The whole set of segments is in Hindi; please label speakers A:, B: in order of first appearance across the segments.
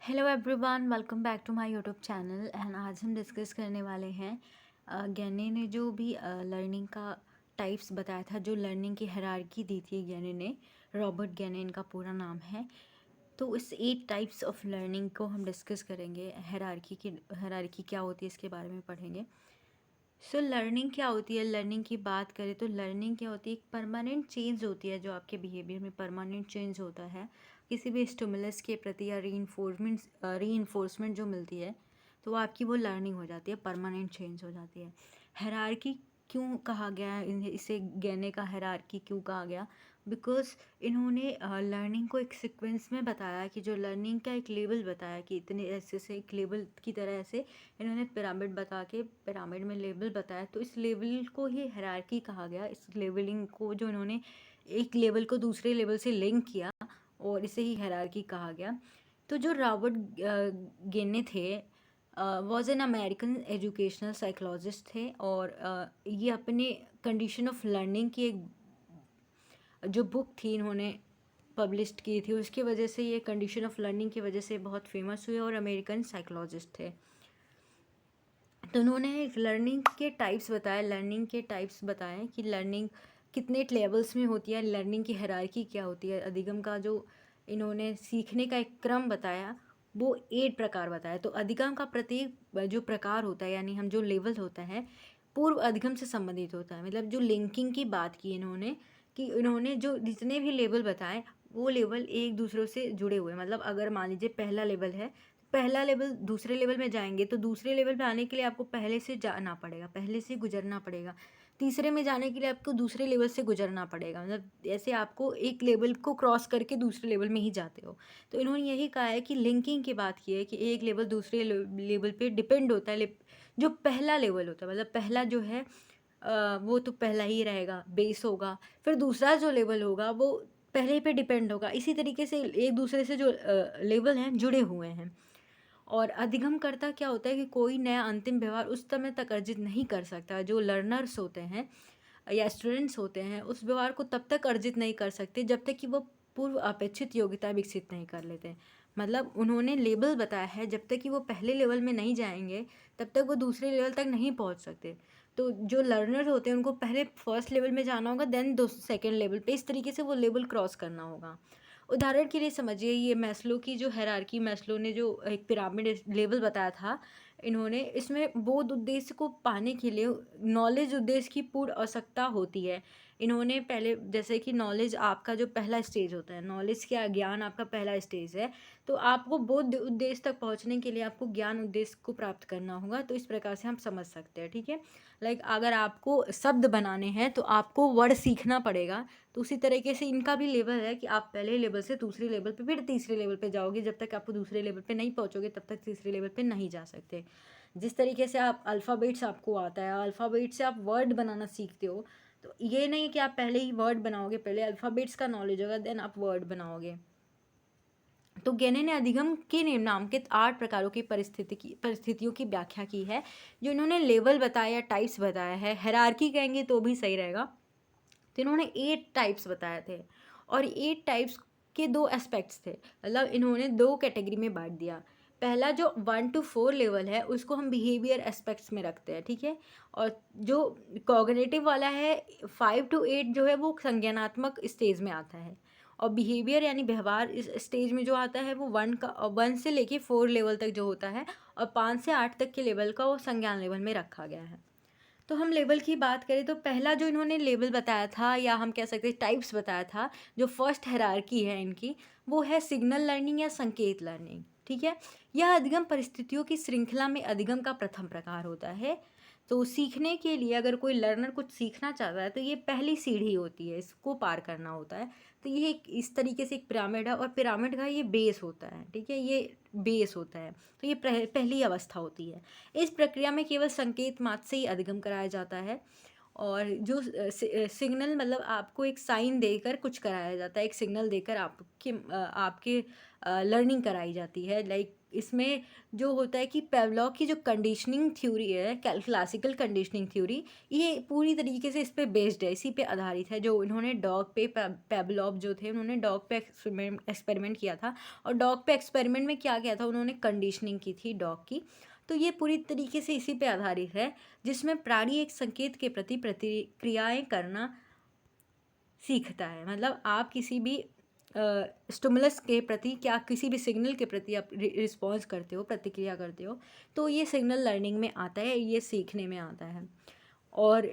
A: Hello everyone, welcome back to my YouTube channel. And आज हम डिस्कस करने वाले हैं गैने ने जो भी लर्निंग का टाइप्स बताया था, जो लर्निंग की हायरार्की दी थी गैने ने। रॉबर्ट गैने इनका पूरा नाम है। तो इस 8 टाइप्स ऑफ लर्निंग को हम डिस्कस करेंगे। हायरार्की क्या होती है इसके बारे में पढ़ेंगे। सो लर्निंग क्या होती है? लर्निंग की बात करें तो लर्निंग क्या होती है? एक परमानेंट चेंज होती है, जो आपके बिहेवियर में परमानेंट चेंज होता है किसी भी स्टिमुलस के प्रति, या रीइंफोर्समेंट जो मिलती है, तो वो आपकी वो लर्निंग हो जाती है, परमानेंट चेंज हो जाती है। हायरार्की क्यों कहा गया है इसे गैने का हायरार्की क्यों कहा गया? बिकॉज इन्होंने लर्निंग को एक सीक्वेंस में बताया, कि जो लर्निंग का एक लेवल बताया कि इतने ऐसे से एक लेवल की तरह ऐसे इन्होंने पिरामिड बता के पिरामिड में लेवल बताया, तो इस लेवल को ही हायरार्की कहा गया। इस लेवलिंग को जो इन्होंने एक लेवल को दूसरे लेवल से लिंक किया, और इसे ही हायरार्की कहा गया। तो जो रॉबर्ट गेने थे, was an American educational psychologist थे, और ये अपने कंडीशन ऑफ लर्निंग की एक जो बुक थी इन्होंने पब्लिश की थी, उसकी वजह से, ये कंडीशन ऑफ लर्निंग की वजह से बहुत फेमस हुए, और अमेरिकन साइकोलॉजिस्ट थे। तो उन्होंने लर्निंग के टाइप्स बताए कि लर्निंग कितने लेवल्स में होती है, लर्निंग की हायरार्की क्या होती है। अधिगम का जो इन्होंने सीखने का एक क्रम बताया, वो 8 प्रकार बताया। तो अधिगम का प्रत्येक जो प्रकार होता है, यानी हम जो लेवल होता है, पूर्व अधिगम से संबंधित होता है। मतलब जो लिंकिंग की बात की इन्होंने, कि इन्होंने जो जितने भी लेवल बताए, वो लेवल एक दूसरों से जुड़े हुए हैं। मतलब अगर मान लीजिए पहला लेवल है, पहला लेवल दूसरे लेवल में जाएंगे, तो दूसरे लेवल पे आने के लिए आपको पहले से जाना पड़ेगा, पहले से गुजरना पड़ेगा। तीसरे में जाने के लिए आपको दूसरे लेवल से गुजरना पड़ेगा। मतलब ऐसे आपको एक लेवल को क्रॉस करके दूसरे लेवल में ही जाते हो। तो इन्होंने यही कहा है कि लिंकिंग की बात की है, कि एक लेवल दूसरे लेवल पे डिपेंड होता है। जो पहला लेवल होता है, मतलब पहला जो है वो तो पहला ही रहेगा, बेस होगा। फिर दूसरा जो लेवल होगा वो पहले पे डिपेंड होगा। इसी तरीके से एक दूसरे से जो लेवल हैं जुड़े हुए हैं। और अधिगमकर्ता क्या होता है कि कोई नया अंतिम व्यवहार उस समय तक अर्जित नहीं कर सकता। जो लर्नर्स होते हैं या स्टूडेंट्स होते हैं, उस व्यवहार को तब तक अर्जित नहीं कर सकते जब तक कि वो पूर्व अपेक्षित योग्यता विकसित नहीं कर लेते। मतलब उन्होंने लेवल बताया है, जब तक कि वो पहले लेवल में नहीं जाएंगे तब तक वो दूसरे लेवल तक नहीं पहुंच सकते। तो जो लर्नर होते हैं उनको पहले फर्स्ट लेवल में जाना होगा, देन दो सेकेंड लेवल पे, इस तरीके से वो लेवल क्रॉस करना होगा। उदाहरण के लिए समझिए, ये मैस्लो की जो हायरार्की, मैस्लो ने जो एक पिरामिड लेवल बताया था, इन्होंने इसमें बोध उद्देश्य को पाने के लिए नॉलेज उद्देश्य की पूर्ण आवश्यकता होती है। इन्होंने पहले, जैसे कि नॉलेज आपका जो पहला स्टेज होता है, नॉलेज क्या, ज्ञान आपका पहला स्टेज है। तो आपको बोध उद्देश्य तक पहुंचने के लिए आपको ज्ञान उद्देश्य को प्राप्त करना होगा। तो इस प्रकार से हम समझ सकते हैं, ठीक है। लाइक अगर आपको शब्द बनाने हैं तो आपको वर्ड सीखना पड़ेगा। तो उसी तरीके से इनका भी लेवल है, कि आप पहले लेवल से दूसरे लेवल पे, फिर तीसरे लेवल पे जाओगे। जब तक आप दूसरे लेवल पे नहीं पहुंचोगे तब तक तीसरे लेवल पे नहीं जा सकते। जिस तरीके से आप अल्फ़ाबेट्स आपको आता है, अल्फ़ाबेट से आप वर्ड बनाना सीखते हो, तो ये नहीं कि आप पहले ही वर्ड बनाओगे, पहले अल्फ़ाबेट्स का नॉलेज होगा, देन आप वर्ड बनाओगे। तो गेने ने अधिगम के निम्नांकित 8 प्रकारों की परिस्थितियों की व्याख्या की है। जो इन्होंने लेवल बताया, टाइप्स बताया है, हायरार्की कहेंगे तो भी सही रहेगा। तो इन्होंने 8 टाइप्स बताए थे, और 8 टाइप्स के 2 एस्पेक्ट्स थे। मतलब इन्होंने 2 कैटेगरी में बांट दिया। पहला जो 1 to 4 लेवल है, उसको हम बिहेवियर एस्पेक्ट्स में रखते हैं, ठीक है। और जो कॉग्निटिव वाला है, 5 to 8 जो है, वो संज्ञानात्मक स्टेज में आता है। और बिहेवियर यानी व्यवहार इस स्टेज में जो आता है, वो 1 से लेके 4 लेवल तक जो होता है, और 5 से 8 तक के लेवल का वो संज्ञान लेवल में रखा गया है। तो हम लेवल की बात करें तो पहला जो इन्होंने लेवल बताया था, या हम कह सकते हैं टाइप्स बताया था, जो फर्स्ट हायरार्की है इनकी, वो है सिग्नल लर्निंग या संकेत लर्निंग, ठीक है। यह अधिगम परिस्थितियों की श्रृंखला में अधिगम का प्रथम प्रकार होता है। तो सीखने के लिए अगर कोई लर्नर कुछ सीखना चाहता है, तो ये पहली सीढ़ी होती है, इसको पार करना होता है। तो ये इस तरीके से एक पिरामिड है, और पिरामिड का ये बेस होता है, ठीक है, ये बेस होता है। तो ये पहली अवस्था होती है। इस प्रक्रिया में केवल संकेत मात्र से ही अधिगम कराया जाता है। और जो सिग्नल, मतलब आपको एक साइन देकर कुछ कराया जाता है, एक सिग्नल देकर आपके लर्निंग कराई जाती है। लाइक इसमें जो होता है कि पेवलॉव की जो कंडीशनिंग थ्योरी है, क्लासिकल कंडीशनिंग थ्योरी, ये पूरी तरीके से इस पे बेस्ड है, इसी पे आधारित है। जो इन्होंने डॉग पे पेवलॉव जो थे, उन्होंने डॉग पे एक्सपेरिमेंट किया था, और डॉग पे एक्सपेरिमेंट में क्या किया था, उन्होंने कंडीशनिंग की थी डॉग की। तो ये पूरी तरीके से इसी पे आधारित है, जिसमें प्राणी एक संकेत के प्रति प्रतिक्रियाएं करना सीखता है। मतलब आप किसी भी स्टिमुलस के प्रति, क्या किसी भी सिग्नल के प्रति आप रिस्पॉन्स करते हो, प्रतिक्रिया करते हो, तो ये सिग्नल लर्निंग में आता है, ये सीखने में आता है। और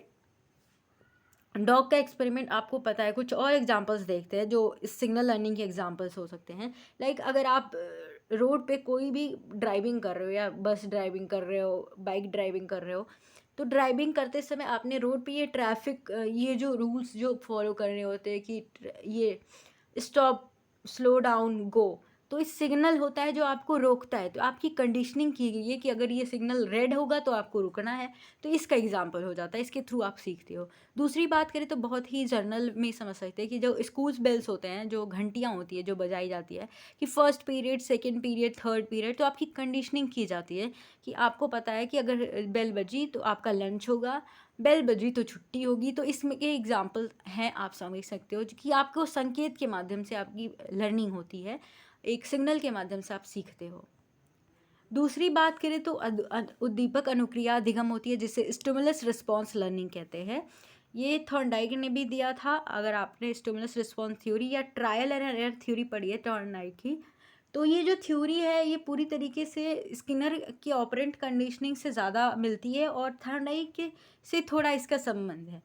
A: डॉग का एक्सपेरिमेंट आपको पता है। कुछ और एग्जांपल्स देखते हैं जो सिग्नल लर्निंग के एग्जांपल्स हो सकते हैं। लाइक अगर आप रोड पे कोई भी ड्राइविंग कर रहे हो, या बस ड्राइविंग कर रहे हो, बाइक ड्राइविंग कर रहे हो, तो ड्राइविंग करते समय आपने रोड पे ये ट्रैफिक, ये जो रूल्स जो फॉलो करने होते हैं कि ये स्टॉप, स्लो डाउन, गो, तो इस सिग्नल होता है जो आपको रोकता है। तो आपकी कंडीशनिंग की गई है कि अगर ये सिग्नल रेड होगा तो आपको रुकना है। तो इसका एग्जांपल हो जाता है, इसके थ्रू आप सीखते हो। दूसरी बात करें तो बहुत ही जर्नल में समझ सकते हैं कि जो स्कूल्स बेल्स होते हैं, जो घंटियाँ होती है जो बजाई जाती है, कि first period, second period, third period, तो आपकी कंडीशनिंग की जाती है कि आपको पता है कि अगर बेल बजी तो आपका लंच होगा, बेल बजी तो छुट्टी होगी। तो इसमें के एग्जाम्पल हैं, आप समझ सकते हो कि आपको संकेत के माध्यम से आपकी लर्निंग होती है, एक सिग्नल के माध्यम से आप सीखते हो। दूसरी बात करें तो उद्दीपक अनुक्रिया अधिगम होती है, जिसे स्टिमुलस रिस्पॉन्स लर्निंग कहते हैं। ये थॉर्नडाइक ने भी दिया था। अगर आपने स्टिमुलस रिस्पॉन्स थ्योरी या ट्रायल एंड एरर थ्योरी पढ़ी है थॉर्नडाइक की, तो ये जो थ्योरी है ये पूरी तरीके से स्किनर की ऑपरेंट कंडीशनिंग से ज़्यादा मिलती है, और थॉर्नडाइक के से थोड़ा इसका संबंध है,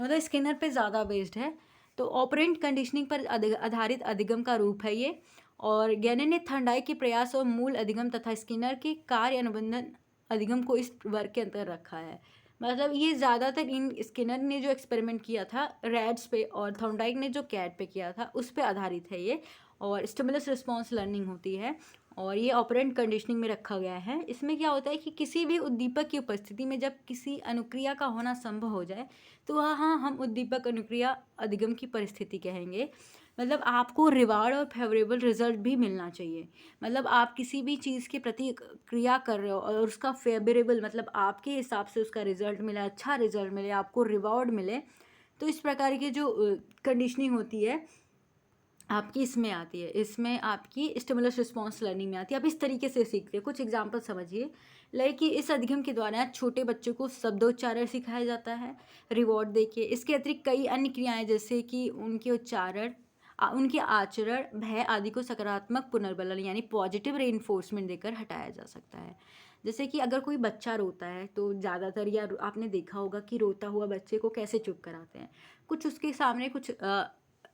A: मतलब स्किनर पे ज़्यादा बेस्ड है। तो ऑपरेंट कंडीशनिंग पर आधारित अधिगम का रूप है ये। और गैने ने थॉर्नडाइक के प्रयास और मूल अधिगम तथा स्किनर के कार्य अनुबंधन अधिगम को इस वर्ग के अंतर रखा है। मतलब ये ज़्यादातर इन स्किनर ने जो एक्सपेरिमेंट किया था रैट्स पे, और थॉर्नडाइक ने जो कैट पे किया था, उस पे आधारित है ये। और स्टिमुलस रिस्पॉन्स लर्निंग होती है, और ये ऑपरेंट कंडीशनिंग में रखा गया है। इसमें क्या होता है कि किसी भी उद्दीपक की उपस्थिति में जब किसी अनुक्रिया का होना संभव हो जाए, तो वहाँ हम उद्दीपक अनुक्रिया अधिगम की परिस्थिति कहेंगे। मतलब आपको रिवार्ड और फेवरेबल रिजल्ट भी मिलना चाहिए। मतलब आप किसी भी चीज़ के प्रति क्रिया कर रहे हो और उसका फेवरेबल, मतलब आपके हिसाब से उसका रिजल्ट मिला, अच्छा रिजल्ट मिले, आपको रिवॉर्ड मिले, तो इस प्रकार की जो कंडीशनिंग होती है आपकी इसमें आती है। इसमें आपकी स्टिमुलस रिस्पॉन्स लर्निंग में आती है। आप इस तरीके से सीखते हैं। कुछ एग्जांपल समझिए। लाइक कि इस अधिगम के द्वारा छोटे बच्चों को शब्दोच्चारण सिखाया जाता है रिवॉर्ड देके। इसके अतिरिक्त कई अन्य क्रियाएं, जैसे कि उनके उच्चारण, उनके आचरण, भय आदि को सकारात्मक पुनर्बलन यानी पॉजिटिव रेइंफोर्समेंट देकर हटाया जा सकता है। जैसे कि अगर कोई बच्चा रोता है, तो ज़्यादातर, या आपने देखा होगा कि रोता हुआ बच्चे को कैसे चुप कराते हैं, कुछ उसके सामने कुछ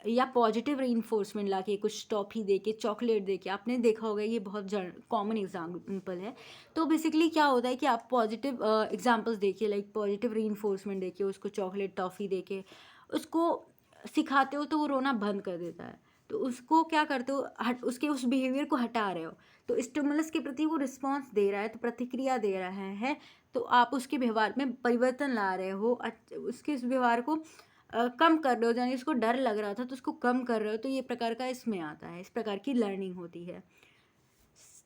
A: या पॉजिटिव रीइंफोर्समेंट ला के, कुछ टॉफ़ी दे के, चॉकलेट दे के। आपने देखा होगा, ये बहुत कॉमन एग्जाम्पल है। तो बेसिकली क्या होता है कि आप पॉजिटिव एग्जाम्पल्स देखिए, लाइक पॉजिटिव रीइंफोर्समेंट देके, उसको चॉकलेट, टॉफ़ी दे के उसको सिखाते हो, तो वो रोना बंद कर देता है। तो उसको क्या करते हो, उसके उस बिहेवियर को हटा रहे हो। तो स्टिमुलस के प्रति वो रिस्पॉन्स दे रहा है, तो प्रतिक्रिया दे रहा है, तो आप उसके व्यवहार में परिवर्तन ला रहे हो, उसके इस व्यवहार को कम कर रहे हो। यानी उसको डर लग रहा था तो उसको कम कर रहे हो। तो ये प्रकार का इसमें आता है, इस प्रकार की लर्निंग होती है।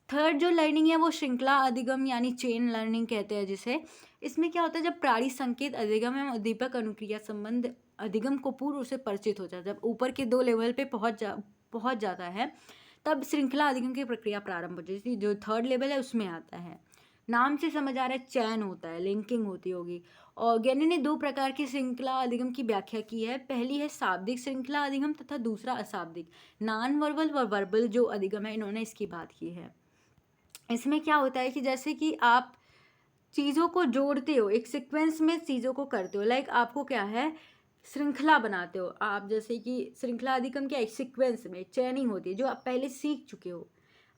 A: थर्ड जो लर्निंग है वो श्रृंखला अधिगम यानी चेन लर्निंग कहते हैं जिसे। इसमें क्या होता है, जब प्राणी संकेत अधिगम एवं उद्दीपक अनुक्रिया संबंध अधिगम को पूर्व से परिचित हो जाता है, जब ऊपर के 2 लेवल पे पहुंच जाता है, तब श्रृंखला अधिगम की प्रक्रिया प्रारंभ हो जाती है। जो थर्ड लेवल है उसमें आता है। नाम से समझ आ रहा है, चैन होता है, लिंकिंग होती होगी। और गैनी ने 2 प्रकार की श्रृंखला अधिगम की व्याख्या की है। पहली है शाब्दिक श्रृंखला अधिगम तथा दूसरा अशाब्दिक, नॉन वर्बल व वर्बल जो अधिगम है, इन्होंने इसकी बात की है। इसमें क्या होता है कि जैसे कि आप चीज़ों को जोड़ते हो, एक सीक्वेंस में चीज़ों को करते हो। लाइक आपको क्या है, श्रृंखला बनाते हो आप। जैसे कि श्रृंखला अधिगम क्या, एक सीक्वेंस में चैनिंग होती है जो आप पहले सीख चुके हो।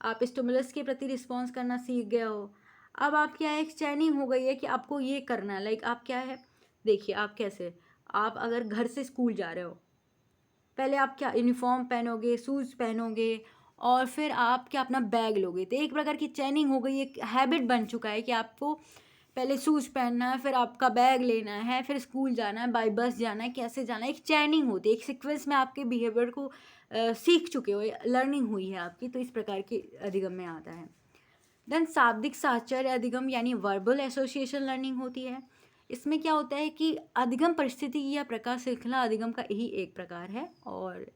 A: आप स्टिमुलस के प्रति रिस्पॉन्स करना सीख गए हो। अब आप क्या है, एक चैनिंग हो गई है कि आपको ये करना है। लाइक आप क्या है, देखिए आप कैसे, आप अगर घर से स्कूल जा रहे हो, पहले आप क्या यूनिफॉर्म पहनोगे, शूज़ पहनोगे, और फिर आप क्या अपना बैग लोगे। तो एक प्रकार की चैनिंग हो गई, एक हैबिट बन चुका है कि आपको पहले शूज़ पहनना है, फिर आपका बैग लेना है, फिर स्कूल जाना है, बाय बस जाना है, कैसे जाना है, एक चैनिंग होती है, एक सीक्वेंस में आपके बिहेवियर को सीख चुके हो, लर्निंग हुई है आपकी, तो इस प्रकार के अधिगम में आता है। देन शाब्दिक साहचर्य अधिगम यानी वर्बल एसोसिएशन लर्निंग होती है। इसमें क्या होता है कि अधिगम परिस्थिति या प्रकार श्रृंखला अधिगम का ही एक प्रकार है। और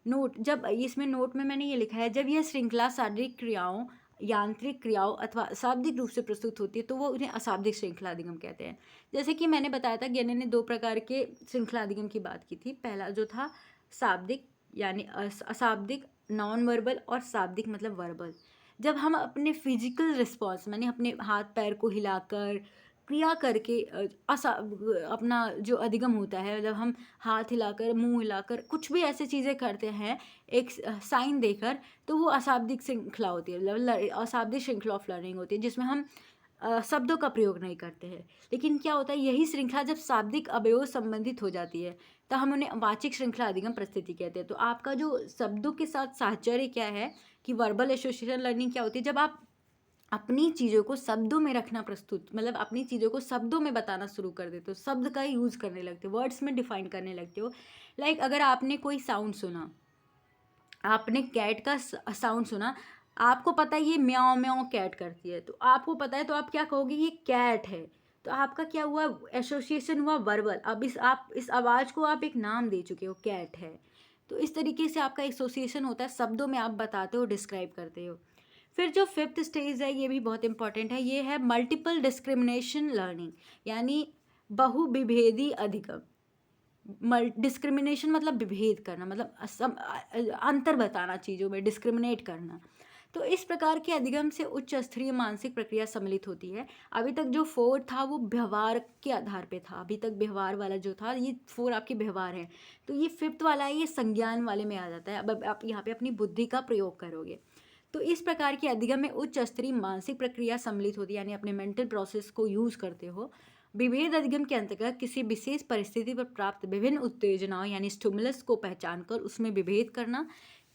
A: नोट, जब इसमें नोट में मैंने ये लिखा है, जब यह श्रृंखला शारीरिक क्रियाओं, यांत्रिक क्रियाओं अथवा अशाब्दिक रूप से प्रस्तुत होती है तो वो उन्हें अशाब्दिक श्रृंखला अधिगम कहते हैं। जैसे कि मैंने बताया था, ज्ञानी ने 2 प्रकार के श्रृंखला अधिगम की बात की थी। पहला जो था शाब्दिक यानी अशाब्दिक नॉन वर्बल, और शाब्दिक मतलब वर्बल। जब हम अपने फिजिकल रिस्पॉन्स माने अपने हाथ पैर को हिलाकर, क्रिया करके अपना जो अधिगम होता है, जब हम हाथ हिलाकर, मुंह हिलाकर कुछ भी ऐसे चीज़ें करते हैं एक साइन देकर, तो वो अशाब्दिक श्रृंखला होती है, मतलब अशाब्दिक श्रृंखला ऑफ लर्निंग होती है, जिसमें हम शब्दों का प्रयोग नहीं करते हैं। लेकिन क्या होता है, यही श्रृंखला जब शाब्दिक अवयव संबंधित हो जाती है तो हम उन्हें वाचिक श्रृंखला अधिगम परिस्थिति कहते हैं। तो आपका जो शब्दों के साथ साहचर्य क्या है कि वर्बल एसोसिएशन लर्निंग क्या होती है, जब आप अपनी चीज़ों को शब्दों में रखना प्रस्तुत, मतलब अपनी चीज़ों को शब्दों में बताना शुरू कर देते हो, शब्द का यूज़ करने लगते हो, वर्ड्स में डिफाइन करने लगते हो। लाइक अगर आपने कोई साउंड सुना, आपने कैट का साउंड सुना, आपको पता है ये म्याऊं म्याऊं कैट करती है, तो आपको पता है, तो आप क्या कहोगे, ये कैट है। तो आपका क्या हुआ, एसोसिएशन हुआ वर्बल। अब आप इस आवाज़ को आप एक नाम दे चुके हो, कैट है। तो इस तरीके से आपका एसोसिएशन होता है, शब्दों में आप बताते हो, डिस्क्राइब करते हो। फिर जो फिफ्थ स्टेज है, ये भी बहुत इंपॉर्टेंट है, ये है मल्टीपल डिस्क्रिमिनेशन लर्निंग, यानी बहुविभेदी अधिगम। डिस्क्रिमिनेशन मतलब विभेद करना, मतलब अंतर बताना चीज़ों में, डिस्क्रिमिनेट करना। तो इस प्रकार के अधिगम से उच्च स्तरीय मानसिक प्रक्रिया सम्मिलित होती है। अभी तक जो 4 था वो व्यवहार के आधार पे था, अभी तक व्यवहार वाला जो था, ये 4 आपके व्यवहार हैं। तो ये 5th वाला है, ये संज्ञान वाले में आ जाता है। अब आप यहाँ पे अपनी बुद्धि का प्रयोग करोगे। तो इस प्रकार के अधिगम में उच्च स्तरीय मानसिक प्रक्रिया सम्मिलित होती है, यानी अपने मेंटल प्रोसेस को यूज़ करते हो। विभेद अधिगम के अंतर्गत किसी विशेष परिस्थिति पर प्राप्त विभिन्न उत्तेजनाओं यानी स्टिमुलस को पहचान कर उसमें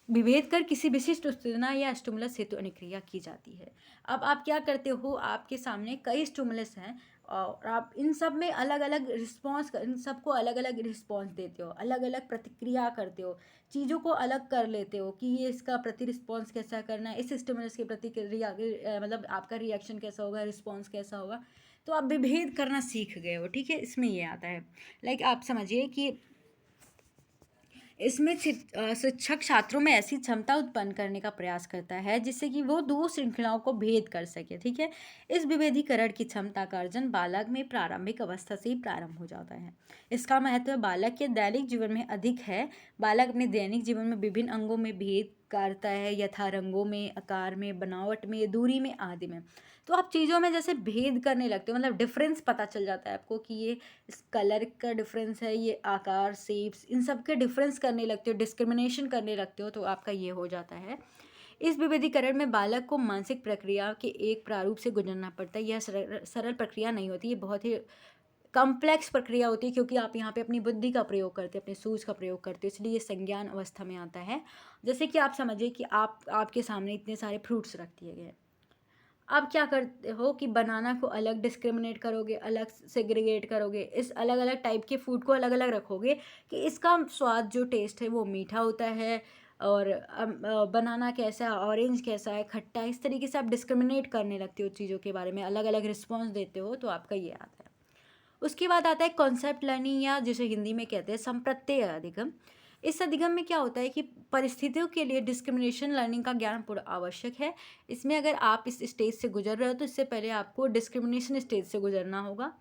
A: विभेद कर किसी विशिष्ट उत्तेजना या स्टिमुलस हेतु अनुक्रिया की जाती है। अब आप क्या करते हो, आपके सामने कई स्टिमुलस हैं और आप इन सब में अलग अलग रिस्पॉन्स, इन सबको अलग अलग रिस्पॉन्स देते हो, अलग अलग प्रतिक्रिया करते हो, चीज़ों को अलग कर लेते हो कि ये इसका प्रति रिस्पॉन्स कैसा करना है, इस स्टिमुलस की प्रतिक्रिया मतलब आपका रिएक्शन कैसा होगा, रिस्पॉन्स कैसा होगा। तो आप विभेद करना सीख गए हो, ठीक है। इसमें ये आता है, लाइक आप समझिए कि इसमें शिक्षक छात्रों में ऐसी क्षमता उत्पन्न करने का प्रयास करता है जिससे कि वो 2 श्रृंखलाओं को भेद कर सके, ठीक है। इस विभेदीकरण की क्षमता का अर्जन बालक में प्रारंभिक अवस्था से ही प्रारंभ हो जाता है। इसका महत्व बालक के दैनिक जीवन में अधिक है। बालक अपने दैनिक जीवन में विभिन्न अंगों में भेद करता है, यथा रंगों में, आकार में, बनावट में, दूरी में आदि में। तो आप चीज़ों में जैसे भेद करने लगते हो, मतलब डिफरेंस पता चल जाता है आपको कि ये इस कलर का डिफरेंस है, ये आकार, शेप्स, इन सब के डिफरेंस करने लगते हो, डिस्क्रिमिनेशन करने लगते हो, तो आपका ये हो जाता है। इस विभेदीकरण में बालक को मानसिक प्रक्रिया के एक प्रारूप से गुजरना पड़ता है। यह सरल प्रक्रिया नहीं होती, ये बहुत ही कॉम्प्लेक्स प्रक्रिया होती है, क्योंकि आप यहाँ पे अपनी बुद्धि का प्रयोग करते हैं, अपने सूझ का प्रयोग करते हो, इसलिए ये संज्ञान अवस्था में आता है। जैसे कि आप समझिए कि आपके सामने इतने सारे फ्रूट्स रख दिए गए, आप क्या करते हो कि बनाना को अलग डिस्क्रिमिनेट करोगे, अलग सेग्रीगेट करोगे, इस अलग अलग टाइप के फूड को अलग अलग रखोगे कि इसका स्वाद जो टेस्ट है वो मीठा होता है, और बनाना कैसा है, ऑरेंज कैसा है, खट्टा है, इस तरीके से आप डिस्क्रिमिनेट करने लगते हो चीज़ों के बारे में, अलग अलग रिस्पॉन्स देते हो, तो आपका ये आता है। उसके बाद आता है कॉन्सेप्ट लर्निंग, या जिसे हिंदी में कहते हैं संप्रत्यय अधिगम। इस अधिगम में क्या होता है कि परिस्थितियों के लिए डिस्क्रिमिनेशन लर्निंग का ज्ञान पूरा आवश्यक है। इसमें अगर आप इस स्टेज से गुजर रहे हो तो इससे पहले आपको डिस्क्रिमिनेशन स्टेज से गुजरना होगा।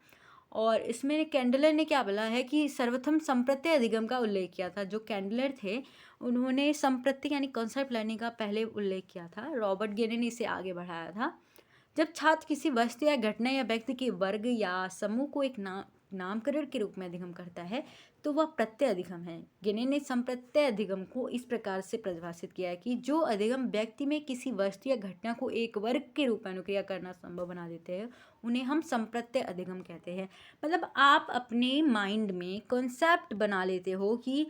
A: और इसमें कैंडलर ने क्या बोला है कि सर्वप्रथम संप्रत्यय अधिगम का उल्लेख किया था। जो कैंडलर थे उन्होंने संप्रत्यय यानी कॉन्सेप्ट लर्निंग का पहले उल्लेख किया था, रॉबर्ट गेने ने इसे आगे बढ़ाया था। जब छात्र किसी वस्तु या घटना या व्यक्ति के वर्ग या समूह को एक नामकरण के रूप में अधिगम करता है तो वह प्रत्यय अधिगम है। गिने ने संप्रत्यय अधिगम को इस प्रकार से परिभाषित किया है कि जो अधिगम व्यक्ति में किसी वस्तु या घटना को एक वर्ग के रूप में अनुक्रिया करना संभव बना देते हैं उन्हें हम संप्रत्यय अधिगम कहते हैं। मतलब आप अपने माइंड में कॉन्सेप्ट बना लेते हो कि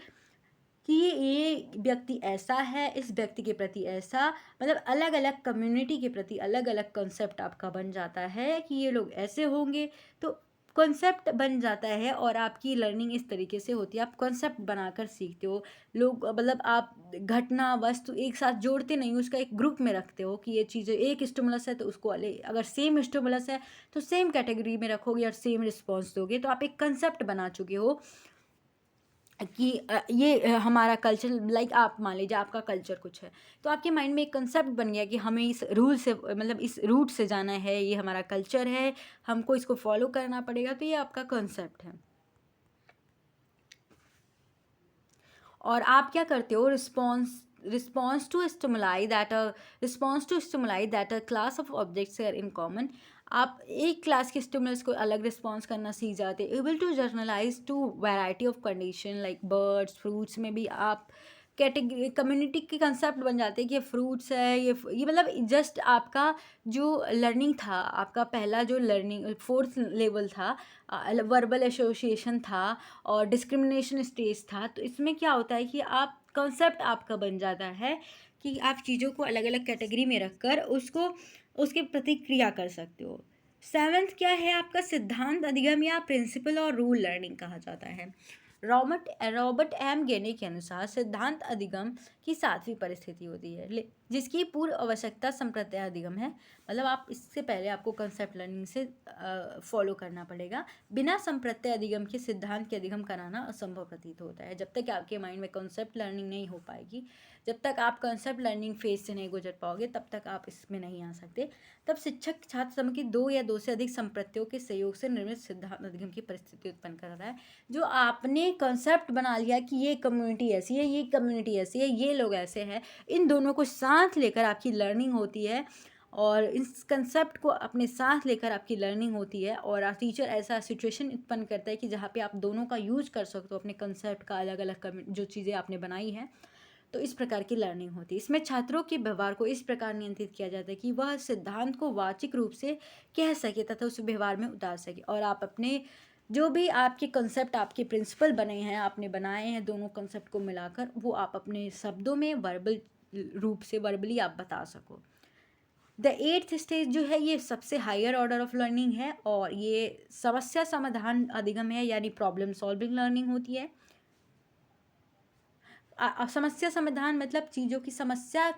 A: कि ये व्यक्ति ऐसा है, इस व्यक्ति के प्रति ऐसा, मतलब अलग अलग कम्युनिटी के प्रति अलग अलग कॉन्सेप्ट आपका बन जाता है कि ये लोग ऐसे होंगे। तो कॉन्सेप्ट बन जाता है और आपकी लर्निंग इस तरीके से होती है, आप कॉन्सेप्ट बनाकर सीखते हो। लोग मतलब आप घटना वस्तु एक साथ जोड़ते नहीं, उसका एक ग्रुप में रखते हो कि ये चीज़ें एक स्टिमुलस है तो उसको अगर सेम स्टिमुलस है तो सेम कैटेगरी में रखोगे और सेम रिस्पॉन्स दोगे, तो आप एक कंसेप्ट बना चुके हो कि ये हमारा कल्चर, लाइक आप मान लीजिए आपका कल्चर कुछ है, तो आपके माइंड में एक कंसेप्ट बन गया कि हमें इस रूल से, मतलब इस रूट से जाना है, ये हमारा कल्चर है, हमको इसको फॉलो करना पड़ेगा, तो ये आपका कंसेप्ट है। और आप क्या करते हो, response to stimuli that a class of objects are in common. आप एक क्लास के स्टिमुलस को अलग रिस्पॉन्स करना सीख जाते हैं। Able to generalize to variety of condition like birds fruits में भी आप कैटेगरी कम्युनिटी के कंसेप्ट बन जाते हैं कि ये फ्रूट्स है, ये मतलब जस्ट आपका जो लर्निंग था, आपका पहला जो लर्निंग फोर्थ लेवल था, वर्बल एसोसिएशन था और डिस्क्रिमिनेशन स्टेज था। तो इसमें क्या होता है कि आप कॉन्सेप्ट आपका बन जाता है कि आप चीज़ों को अलग अलग कैटेगरी में रखकर उसको उसके प्रतिक्रिया कर सकते हो। सेवन्थ क्या है आपका, सिद्धांत अधिगम या प्रिंसिपल और रूल लर्निंग कहा जाता है। रॉबर्ट एम गेने के अनुसार सिद्धांत अधिगम की सातवीं परिस्थिति होती है जिसकी पूर्व आवश्यकता संप्रत्यय अधिगम है। मतलब आप इससे पहले आपको कंसेप्ट लर्निंग से फॉलो करना पड़ेगा। बिना संप्रत्यय अधिगम के सिद्धांत के अधिगम कराना असंभव प्रतीत होता है। जब तक आपके माइंड में कंसेप्ट लर्निंग नहीं हो पाएगी, जब तक आप कंसेप्ट लर्निंग फेज से नहीं गुजर पाओगे, तब तक आप इसमें नहीं आ सकते। तब शिक्षक छात्र समूह की दो या दो से अधिक संप्रत्ययों के सहयोग से निर्मित सिद्धांत अधिगम की परिस्थिति उत्पन्न कर रहा है। जो आपने कंसेप्ट बना लिया कि ये कम्युनिटी ऐसी है, ये कम्युनिटी ऐसी है, ये लोग ऐसे हैं, इन दोनों को साथ लेकर आपकी लर्निंग होती है और इस कंसेप्ट को अपने साथ लेकर आपकी लर्निंग होती है। और टीचर ऐसा सिचुएशन उत्पन्न करता है कि जहाँ पे आप दोनों का यूज कर सकते हो, अपने कंसेप्ट का अलग अलग जो चीज़ें आपने बनाई हैं। तो इस प्रकार की लर्निंग होती है। इसमें छात्रों के व्यवहार को इस प्रकार नियंत्रित किया जाता है कि वह सिद्धांत को वाचिक रूप से कह सके तथा उसे व्यवहार में उतार सके। और आप अपने जो भी आपके कंसेप्ट, आपके प्रिंसिपल बने हैं, आपने बनाए हैं, दोनों कंसेप्ट को मिलाकर वो आप अपने शब्दों में वर्बल रूप से वर्बली आप बता सको। द एट्थ स्टेज जो है ये सबसे हायर ऑर्डर ऑफ लर्निंग है और ये समस्या समाधान अधिगम है, यानी प्रॉब्लम सॉल्विंग लर्निंग होती है। समस्या समाधान मतलब चीज़ों की समस्या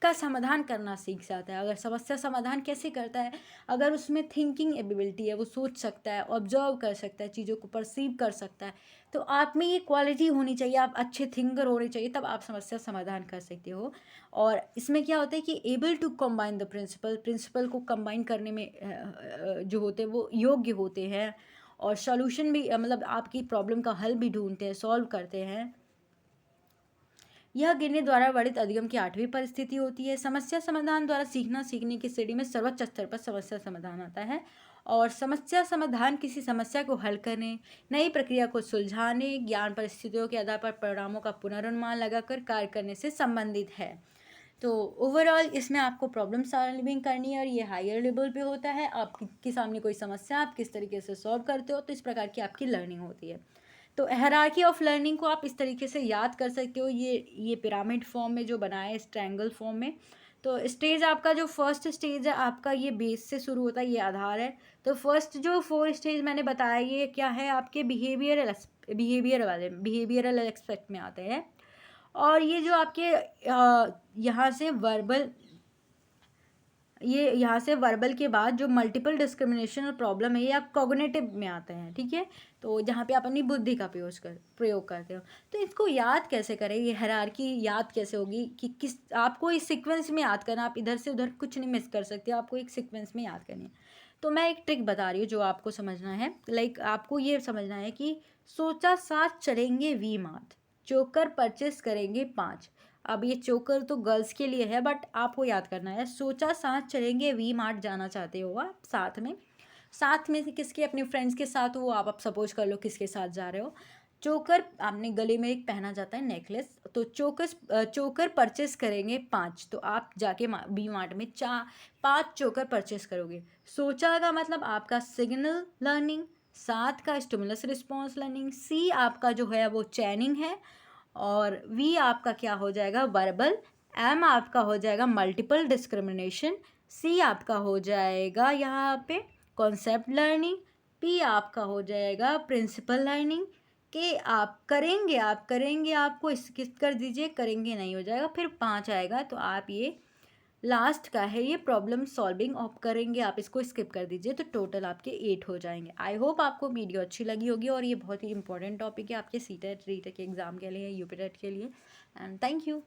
A: का समाधान करना सीख जाता है। अगर समस्या समाधान कैसे करता है, अगर उसमें थिंकिंग एबिलिटी है, वो सोच सकता है, ऑब्जर्व कर सकता है, चीज़ों को परसीव कर सकता है, तो आप में ये क्वालिटी होनी चाहिए, आप अच्छे थिंकर होने चाहिए, तब आप समस्या समाधान कर सकते हो। और इसमें क्या होता है कि able to combine the principle को कंबाइन करने में जो होते हैं वो योग्य होते हैं और सॉल्यूशन भी मतलब आपकी प्रॉब्लम का हल भी ढूंढते हैं, सॉल्व करते हैं। यह गिरने द्वारा वर्णित अधिगम की आठवीं परिस्थिति होती है। समस्या समाधान द्वारा सीखने की श्रेणी में सर्वोच्च स्तर पर समस्या समाधान आता है और समस्या समाधान किसी समस्या को हल करने, नई प्रक्रिया को सुलझाने, ज्ञान परिस्थितियों के आधार पर परिणामों का पुनर्नुमान लगाकर कार्य करने से संबंधित है। तो ओवरऑल इसमें आपको प्रॉब्लम सॉल्विंग करनी है और ये हायर लेवल पे होता है। आपके सामने कोई समस्या, आप किस तरीके से सॉल्व करते हो, तो इस प्रकार की आपकी लर्निंग होती है। तो हायरार्की ऑफ लर्निंग को आप इस तरीके से याद कर सकते हो, ये पिरामिड फॉर्म में जो बना है, इस ट्रायंगल फॉर्म में। तो स्टेज आपका जो फर्स्ट स्टेज है आपका, ये बेस से शुरू होता है, ये आधार है। तो फर्स्ट जो 4 स्टेज मैंने बताया, ये क्या है आपके बिहेवियरल एस्पेक्ट में आते हैं। और ये जो आपके यहाँ से वर्बल के बाद जो मल्टीपल डिस्क्रिमिनेशन और प्रॉब्लम है, ये आप कॉग्निटिव में आते हैं, ठीक है। तो जहाँ पे आप अपनी बुद्धि का प्रयोग करते हो। तो इसको याद कैसे करें, ये हायरार्की याद कैसे होगी कि किस आपको इस सीक्वेंस में याद करना, आप इधर से उधर कुछ नहीं मिस कर सकते, आपको एक सीक्वेंस में याद करनी है। तो मैं एक ट्रिक बता रही हूँ जो आपको समझना है। लाइक आपको ये समझना है कि सोचा 7 चलेंगे वी मार्ट, चोकर परचेस करेंगे 5। अब ये चोकर तो गर्ल्स के लिए है, बट आपको याद करना है। सोचा 7 चलेंगे वी मार्ट जाना चाहते हो आप साथ में से किसके, अपने फ्रेंड्स के साथ, वो आप सपोज कर लो किसके साथ जा रहे हो। चोकर आपने गले में एक पहना जाता है नेकलेस, तो चोकर परचेस करेंगे 5, तो आप जाके वी मार्ट में 5 चोकर परचेस करोगे। सोचा का मतलब आपका सिग्नल लर्निंग, 7 का स्टिमुलस रिस्पॉन्स लर्निंग, सी आपका जो है वो चैनिंग है और वी आपका क्या हो जाएगा, वर्बल, एम आपका हो जाएगा मल्टीपल डिस्क्रिमिनेशन, सी आपका हो जाएगा यहाँ पे कॉन्सेप्ट लर्निंग, पी आपका हो जाएगा प्रिंसिपल लर्निंग, के आप करेंगे आपको स्किप कर दीजिए, करेंगे नहीं हो जाएगा, फिर 5 आएगा तो आप ये लास्ट का है ये प्रॉब्लम सॉल्विंग, आप करेंगे, आप इसको स्किप कर दीजिए तो टोटल आपके 8 हो जाएंगे। आई होप आपको वीडियो अच्छी लगी होगी और ये बहुत ही इंपॉर्टेंट टॉपिक है आपके सीटेट रीटेट के एग्ज़ाम के लिए, यूपीटेट के लिए। And thank you.